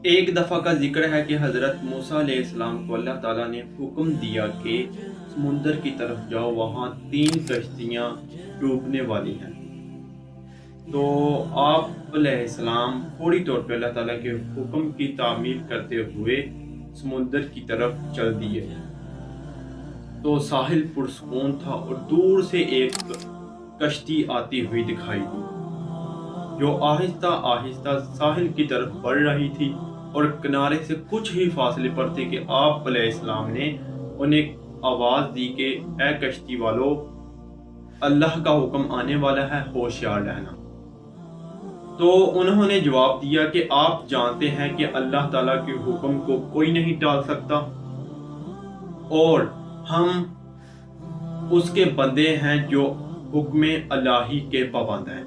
ایک دفعہ کا ذکر ہے کہ حضرت موسیٰ علیہ السلام کو اللہ تعالیٰ نے حکم دیا کہ سمندر کی طرف جاؤ، وہاں 3 کشتیاں ڈوبنے والی ہیں۔ تو آپ علیہ السلام فوری طور پہ اللہ تعالیٰ کے حکم کی تعمیل کرتے ہوئے سمندر کی طرف چل دیے۔ تو ساحل پرسکون تھا اور دور سے ایک کشتی آتی ہوئی دکھائی دی جو آہستہ آہستہ ساحل کی طرف بڑھ رہی تھی، اور کنارے سے کچھ ہی فاصلے پر تھے کہ آپ علیہ السلام نے انہیں آواز دی کہ اے کشتی والو، اللہ کا حکم آنے والا ہے، ہوشیار رہنا۔ تو انہوں نے جواب دیا کہ آپ جانتے ہیں کہ اللہ تعالیٰ کے حکم کو کوئی نہیں ٹال سکتا، اور ہم اس کے بندے ہیں جو حکم الہی کے پابند ہیں۔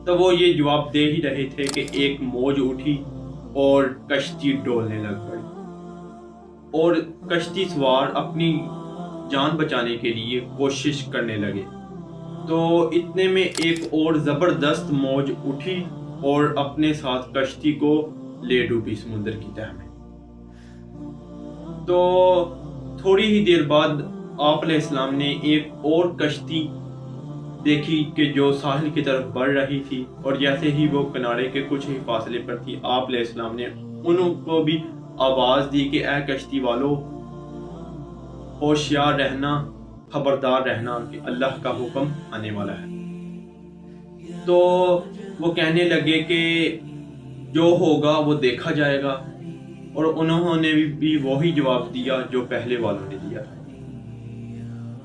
تو وہ یہ جواب دے ہی رہے تھے کہ ایک موج اٹھی اور کشتی ڈولنے لگ پڑی، اور کشتی سوار اپنی جان بچانے کے لیے کوشش کرنے لگے۔ تو اتنے میں ایک اور زبردست موج اٹھی اور اپنے ساتھ کشتی کو لے ڈوبی سمندر کی تہہ میں۔ تو تھوڑی ہی دیر بعد آپ علیہ السلام نے ایک اور کشتی دیکھی کہ جو ساحل کی طرف بڑھ رہی تھی، اور جیسے ہی وہ کنارے کے کچھ ہی فاصلے پر تھی، آپ علیہ السلام نے انہوں کو بھی آواز دی کہ اے کشتی والو، ہوشیار رہنا، خبردار رہنا کہ اللہ کا حکم آنے والا ہے۔ تو وہ کہنے لگے کہ جو ہوگا وہ دیکھا جائے گا، اور انہوں نے بھی وہی جواب دیا جو پہلے والوں نے دیا تھا۔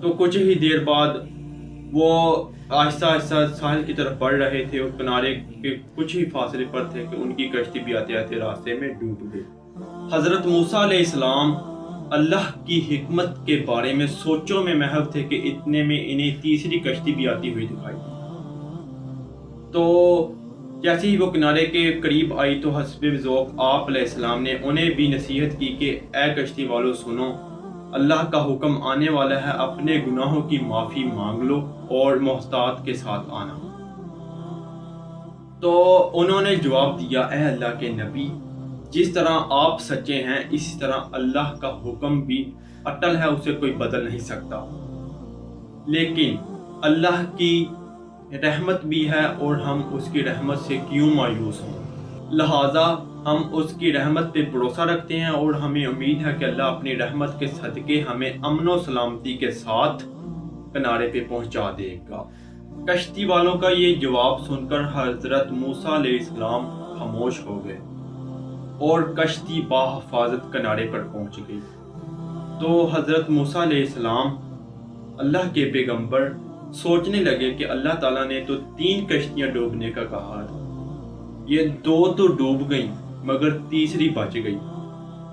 تو کچھ ہی دیر بعد وہ آہستہ آہستہ ساحل کی طرف بڑھ رہے تھے، اور کنارے کے کچھ ہی فاصلے پر تھے کہ ان کی کشتی بھی آتے آتے راستے میں ڈوب گئی۔ حضرت موسیٰ علیہ السلام اللہ کی حکمت کے بارے میں سوچوں میں محو تھے کہ اتنے میں انہیں تیسری کشتی بھی آتی ہوئی دکھائی۔ تو جیسے ہی وہ کنارے کے قریب آئی تو حسب ذوق آپ علیہ السلام نے انہیں بھی نصیحت کی کہ اے کشتی والو سنو، اللہ کا حکم آنے والا ہے، اپنے گناہوں کی معافی مانگ لو اور محتاط کے ساتھ آنا۔ تو انہوں نے جواب دیا، اے اللہ کے نبی، جس طرح آپ سچے ہیں اسی طرح اللہ کا حکم بھی اٹل ہے، اسے کوئی بدل نہیں سکتا، لیکن اللہ کی رحمت بھی ہے اور ہم اس کی رحمت سے کیوں مایوس ہوں، لہٰذا ہم اس کی رحمت پہ بھروسہ رکھتے ہیں، اور ہمیں امید ہے کہ اللہ اپنی رحمت کے صدقے ہمیں امن و سلامتی کے ساتھ کنارے پہ پہنچا دے گا۔ کشتی والوں کا یہ جواب سن کر حضرت موسیٰ علیہ السلام خاموش ہو گئے، اور کشتی بحفاظت کنارے پر پہنچ گئی۔ تو حضرت موسیٰ علیہ السلام اللہ کے پیغمبر سوچنے لگے کہ اللہ تعالیٰ نے تو 3 کشتیاں ڈوبنے کا کہا تھا، یہ 2 تو ڈوب گئیں مگر تیسری بچ گئی،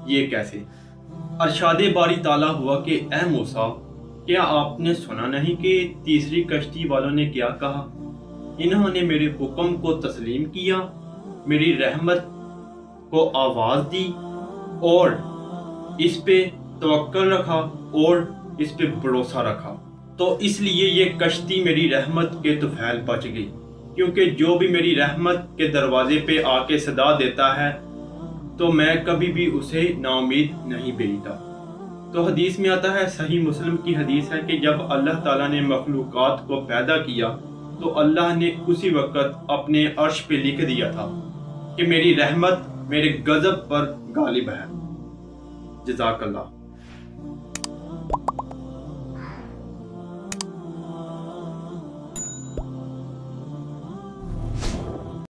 یہ کیسے؟ ارشاد باری تعالیٰ ہوا کہ اے موسیٰ، کیا آپ نے سنا نہیں کہ تیسری کشتی والوں نے کیا کہا؟ انہوں نے میرے حکم کو تسلیم کیا، میری رحمت کو آواز دی، اور اس پہ توکل رکھا اور اس پہ بھروسہ رکھا، تو اس لیے یہ کشتی میری رحمت کے طفیل بچ گئی، کیونکہ جو بھی میری رحمت کے دروازے پہ آ کے صدا دیتا ہے تو میں کبھی بھی اسے نا امید نہیں بھیجتا۔ تو حدیث میں آتا ہے، صحیح مسلم کی حدیث ہے کہ جب اللہ تعالیٰ نے مخلوقات کو پیدا کیا تو اللہ نے اسی وقت اپنے عرش پہ لکھ دیا تھا کہ میری رحمت میرے غضب پر غالب ہے۔ جزاک اللہ۔